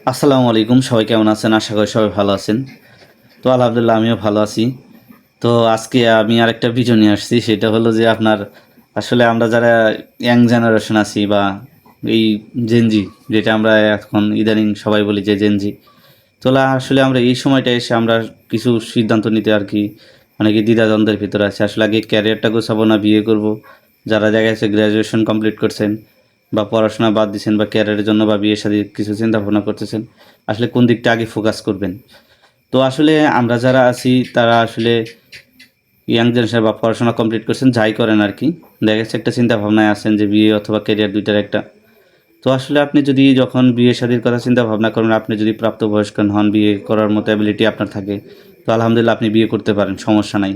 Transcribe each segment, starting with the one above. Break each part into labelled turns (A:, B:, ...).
A: আসসালামু আলাইকুম, সবাই কেমন আছেন? আশা করি সবাই ভালো আছেন। তো আলহামদুলিল্লাহ আমিও ভালো আছি। তো আজকে আমি আরেকটা ভিডিও নিয়ে আসছি, সেটা হলো যে আপনার আসলে আমরা যারা ইয়াং জেনারেশন আছি বা এই জেনজি, যেটা আমরা এখন ইদানিং সবাই বলি যে জেনজি, আসলে আমরা এই সময়টা এসে আমরা কিছু সিদ্ধান্ত নিতে আর কি অনেকে দ্বিধাদ্বন্দ্বের ভিতরে আছে। আসলে আগে ক্যারিয়ারটা গোছাবো না বিয়ে করব। যারা জায়গায় আছে গ্র্যাজুয়েশন কমপ্লিট করছেন বা পড়াশোনা বাদ দিচ্ছেন বা ক্যারিয়ারের জন্য বা বিয়ের সাথে কিছু চিন্তা ভাবনা করতেছেন, আসলে কোন দিকটা আগে ফোকাস করবেন। তো আসলে আমরা যারা আছি তারা আসলে ইয়াং জেনারেশন বা পড়াশোনা কমপ্লিট করছেন যাই করেন আর কি, দেখা যাচ্ছে একটা চিন্তা ভাবনায় আছেন যে বিয়ে অথবা ক্যারিয়ার দুইটার একটা। তো আসলে আপনি যদি যখন বিয়ে শাদীর কথা চিন্তা ভাবনা করেন, আপনি যদি প্রাপ্তবয়স্ক হন, বিয়ে করার মতো অ্যাবিলিটি আপনার থাকে, তো আলহামদুলিল্লাহ আপনি বিয়ে করতে পারেন, সমস্যা নাই।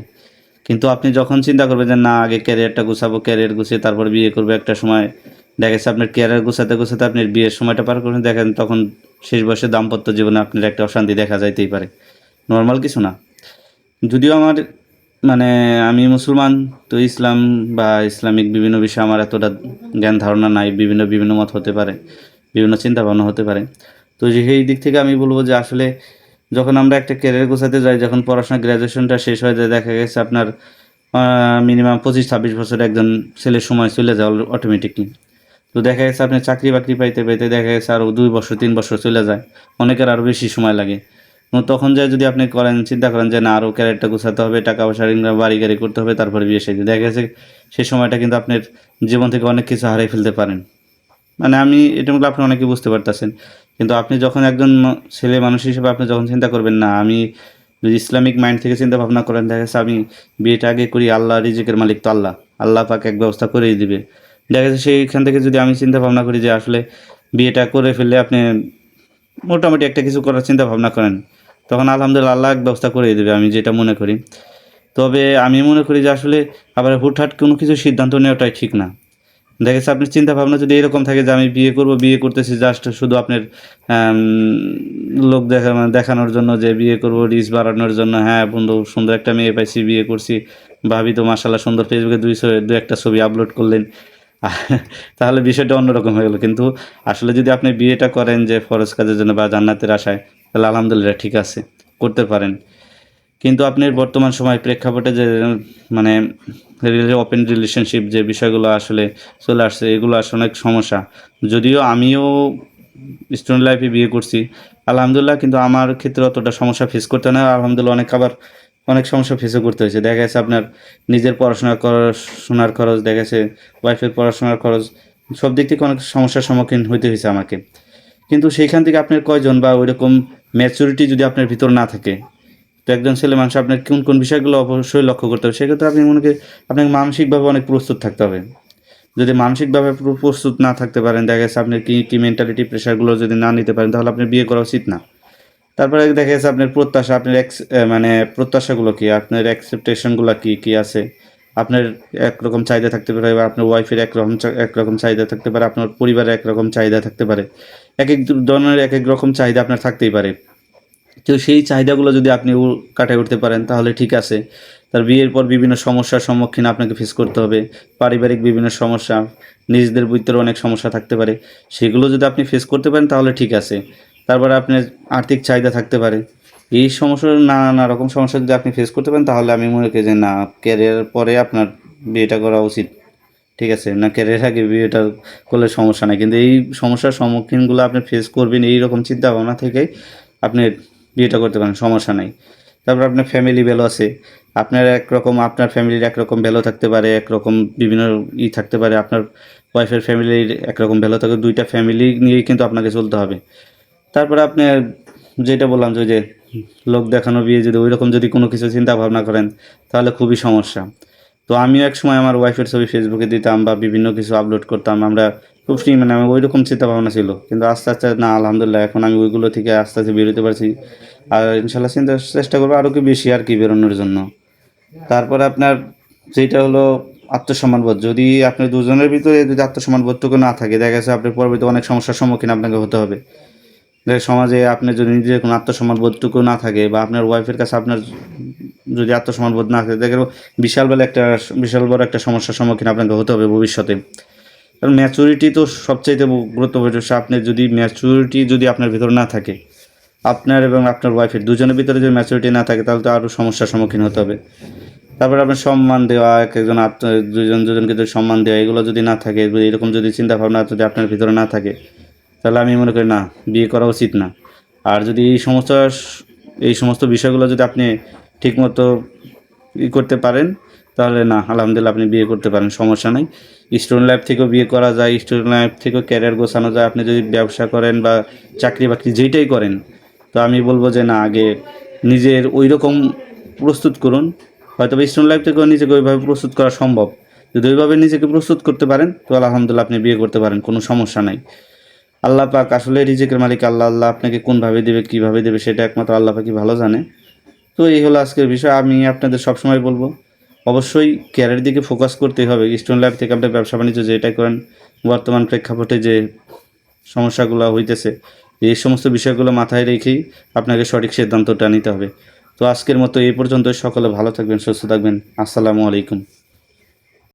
A: কিন্তু আপনি যখন চিন্তা করবেন যে না আগে ক্যারিয়ারটা গুছাবো, ক্যারিয়ার গুছিয়ে তারপর বিয়ে করবো, একটা সময় দেখা গেছে আপনার ক্যারিয়ার গুছাতে গুছাতে আপনার বিয়ের সময়টা পার করবেন, দেখেন তখন শেষ বয়সে দাম্পত্য জীবনে আপনার একটা অশান্তি দেখা যাইতেই পারে। নর্মাল কিছু না। যদিও আমার মানে আমি মুসলমান, তো ইসলাম বা ইসলামিক বিভিন্ন বিষয়ে আমার এতটা জ্ঞান ধারণা নাই। বিভিন্ন বিভিন্ন মত হতে পারে, বিভিন্ন চিন্তা ভাবনা হতে পারে। তো সেই দিক থেকে আমি বলবো যে আসলে যখন আমরা একটা ক্যারিয়ার গোছাতে যাই, যখন পড়াশোনা গ্র্যাজুয়েশনটা শেষ হয়ে যায়, দেখা গেছে আপনার মিনিমাম 25-26 বছর একজন ছেলের সময় চলে যায় অটোমেটিকলি। তো দেখা গেছে আপনি চাকরি বাকরি পাইতে পাইতে দেখা গেছে আরও 2 বছর 3 বছর চলে যায়, অনেকের আরও বেশি সময় লাগে। এবং তখন যায় যদি আপনি করেন চিন্তা করেন যে না আরও ক্যারিয়ারটা গোছাতে হবে, টাকা পয়সা ইনকাম বাড়ি গাড়ি করতে হবে, তারপরে বিয়ে শাদী, দেখা গেছে সেই সময়টা কিন্তু আপনার জীবন থেকে অনেক কিছু হারিয়ে ফেলতে পারেন। মানে আমি এটা মূলত আপনি অনেকে বুঝতে পারতেছেন। কিন্তু আপনি যখন একজন ছেলে মানুষ হিসেবে আপনি যখন চিন্তা করবেন না আমি যদি ইসলামিক মাইন্ড থেকে চিন্তা ভাবনা করেন, দেখা যাচ্ছে আমি বিয়েটা আগে করি, আল্লাহ রিজিকের মালিক তো আল্লাহ, আল্লাহ পাক এক ব্যবস্থা করেই দিবে। দেখা যাচ্ছে সেইখান থেকে যদি আমি চিন্তা ভাবনা করি যে আসলে বিয়েটা করে ফেললে আপনি মোটামুটি একটা কিছু করার চিন্তা ভাবনা করেন, তখন আলহামদুলিল্লাহ আল্লাহ এক ব্যবস্থা করেই দেবে, আমি যেটা মনে করি। তবে আমি মনে করি যে আসলে আবার হুটহাট কোনো কিছু সিদ্ধান্ত নেওয়াটাই ঠিক না। দেখা যাচ্ছে আপনার চিন্তা ভাবনা যদি এরকম থাকে যে আমি বিয়ে করব, বিয়ে করতেছি জাস্ট শুধু আপনার আম লোক দেখানোর জন্য যে বিয়ে করব, রিচ বাড়ানোর জন্য। হ্যাঁ, বন্ধু সুন্দর একটা মেয়ে পাইছি, বিয়ে করছি। ভাবি তো মাশাআল্লাহ সুন্দর, ফেসবুকে ২ একটা ছবি আপলোড করলেন। তাহলে বিষয়টা অন্যরকম হয়ে গেল। কিন্তু আসলে যদি আপনি বিয়েটা করেন যে ফরজ কাজের জন্য বা জান্নাতের আশায়, তাহলে আলহামদুলিল্লাহ ঠিক আছে, করতে পারেন। কিন্তু আপনার বর্তমান সময় প্রেক্ষাপটে যে মানে ওপেন রিলেশনশিপ যে বিষয়গুলো আসলে চলে আসছে, এগুলো আসলে অনেক সমস্যা। যদিও আমিও স্টুডেন্ট লাইফে বিয়ে করছি আলহামদুলিল্লাহ, কিন্তু আমার ক্ষেত্রে অতটা সমস্যা ফেস করতে হয় না আলহামদুলিল্লাহ। অনেক সমস্যা ফেসও করতে হয়েছে। দেখা গেছে আপনার নিজের পড়াশোনার খরচ, দেখা গেছে ওয়াইফের পড়াশোনার খরচ, সব দিক থেকে অনেক সমস্যার সম্মুখীন হইতে হয়েছে আমাকে। কিন্তু সেইখান থেকে আপনার কয়জন বা ওইরকম ম্যাচুরিটি যদি আপনার ভিতর না থাকে, তো একজন ছেলে মানুষ আপনার কোন কোন বিষয়গুলো অবশ্যই লক্ষ্য করতে হবে। সেক্ষেত্রে আপনি মনে করি আপনাকে মানসিকভাবে অনেক প্রস্তুত থাকতে হবে। যদি মানসিকভাবে প্রস্তুত না থাকতে পারেন, দেখা গেছে আপনার কি মেন্টালিটি প্রেশারগুলো যদি না নিতে পারেন, তাহলে আপনার বিয়ে করা উচিত না। তারপরে দেখা গেছে আপনার প্রত্যাশা, আপনার মানে প্রত্যাশাগুলো কী, আপনার এক্সপেকটেশনগুলো কী কী আছে। আপনার একরকম চাহিদা থাকতে পারে, বা আপনার ওয়াইফের একরকম চাহিদা থাকতে পারে, আপনার পরিবারের একরকম চাহিদা থাকতে পারে। এক এক ধরনের এক এক রকম চাহিদা আপনার থাকতেই পারে। তো সেই চাহিদাগুলো যদি আপনি কাটায় উঠতে পারেন তাহলে ঠিক আছে। তার বিয়ের পর বিভিন্ন সমস্যার সম্মুখীন আপনাকে ফেস করতে হবে। পারিবারিক বিভিন্ন সমস্যা, নিজেদের ভিতরে অনেক সমস্যা থাকতে পারে। সেগুলো যদি আপনি ফেস করতে পারেন তাহলে ঠিক আছে। তারপরে আপনার আর্থিক চাহিদা থাকতে পারে। এই সমস্যা নানা রকম সমস্যা যদি আপনি ফেস করতে পারেন, তাহলে আমি মনে করি যে না, ক্যারিয়ারের পরে আপনার বিয়েটা করা উচিত। ঠিক আছে? না ক্যারিয়ার আগে বিয়েটা করলে সমস্যা নাই। কিন্তু এই সমস্যার সম্মুখীনগুলো আপনি ফেস করবেন এইরকম চিন্তা ভাবনা থেকেই আপনি বিয়েটা করতে পারেন, সমস্যা নাই। তারপর আপনার ফ্যামিলি ভ্যালু আছে। আপনার ফ্যামিলির একরকম ভ্যালু থাকতে পারে, একরকম বিভিন্ন থাকতে পারে। আপনার ওয়াইফের ফ্যামিলির একরকম ভ্যালু থাকে। ২ টা ফ্যামিলি নিয়েই কিন্তু আপনাকে চলতে হবে। তারপরে আপনার যেটা বললাম যে ওই যে লোক দেখানো বিয়ে, যদি ঐরকম যদি কোনো কিছু চিন্তা ভাবনা করেন, তাহলে খুবই সমস্যা। তো আমিও একসময় আমার ওয়াইফের ছবি ফেসবুকে দিতাম বা বিভিন্ন কিছু আপলোড করতাম। আমরা খুব মানে আমার ওইরকম চিন্তা ভাবনা ছিল। কিন্তু আস্তে আস্তে না আলহামদুলিল্লাহ এখন আমি ওইগুলো থেকে আস্তে আস্তে বেরোতে পারছি। আর ইনশাল্লাহ চেষ্টা করবো আরও কি বেশি আর কি বেরোনোর জন্য। তারপরে আপনার যেটা হলো আত্মসম্মানবোধ, যদি আপনার দুজনের ভিতরে যদি আত্মসম্মানবোধটুকু না থাকে, দেখা গেছে আপনার পরবর্তীতে অনেক সমস্যার সম্মুখীন আপনাকে হতে হবে। সমাজে আপনার যদি নিজের কোনো আত্মসম্মানবোধটুকু না থাকে, বা আপনার ওয়াইফের কাছে আপনার যদি আত্মসম্মানবোধ না থাকে, দেখেন বিশাল বড় একটা সমস্যার সম্মুখীন আপনাকে হতে হবে ভবিষ্যতে। কারণ ম্যাচুরিটি তো সবচাইতে গুরুত্বপূর্ণ বিষয়। আপনি যদি ম্যাচুরিটি যদি আপনার ভিতরে না থাকে, আপনার এবং আপনার ওয়াইফের দুজনের ভিতরে যদি ম্যাচুরিটি না থাকে, তাহলে তো আরও সমস্যার সম্মুখীন হতে হবে। তারপরে আপনার সম্মান দেওয়া, এক একজন দুজন দুজনকে যদি সম্মান দেওয়া, এগুলো যদি না থাকে, এরকম যদি চিন্তাভাবনা যদি আপনার ভিতরে না থাকে, তাহলে আমি মনে করি না, বিয়ে করা উচিত না। আর যদি এই সমস্ত বিষয়গুলো যদি আপনি ঠিকমতো করতে পারেন, তাহলে না, আলহামদুলিল্লাহ, আপনি বিয়ে করতে পারেন, সমস্যা নাই। স্টুডেন্ট লাইফ থেকেও বিয়ে করা যায়, স্টুডেন্ট লাইফ থেকেও ক্যারিয়ার গোছানো যায়। আপনি যদি ব্যবসা করেন বা চাকরি বাকরি যেইটাই করেন, তো আমি বলবো যে না, আগে নিজের ওই রকম প্রস্তুত করুন। হয়তো স্টুডেন্ট লাইফ থেকেও নিজেকে ওইভাবে প্রস্তুত করা সম্ভব। যদি ওইভাবে নিজেকে প্রস্তুত করতে পারেন, তো আলহামদুলিল্লাহ, আপনি বিয়ে করতে পারেন, কোনো সমস্যা নাই। আল্লাহ পাক আসলে রিজিকের মালিক আল্লাহ। আল্লাহ আপনাকে কোনভাবে দেবে, কীভাবে দেবে, সেটা একমাত্র আল্লাহ পাকই ভালো জানে। তো এই হলো আজকের বিষয়। আমি আপনাদের সবসময় বলবো, অবশ্যই ক্যারিয়ারের দিকে ফোকাস করতেই হবে। স্টুডেন্ট লাইফ থেকে আপনি ব্যবসা বাণিজ্য যেটাই করেন, বর্তমান প্রেক্ষাপটে যে সমস্যাগুলো হইতেছে, এই সমস্ত বিষয়গুলো মাথায় রেখেই আপনাকে সঠিক সিদ্ধান্তটা নিতে হবে। তো আজকের মতো এই পর্যন্ত। সকলে ভালো থাকবেন, সুস্থ থাকবেন। আসসালামু আলাইকুম।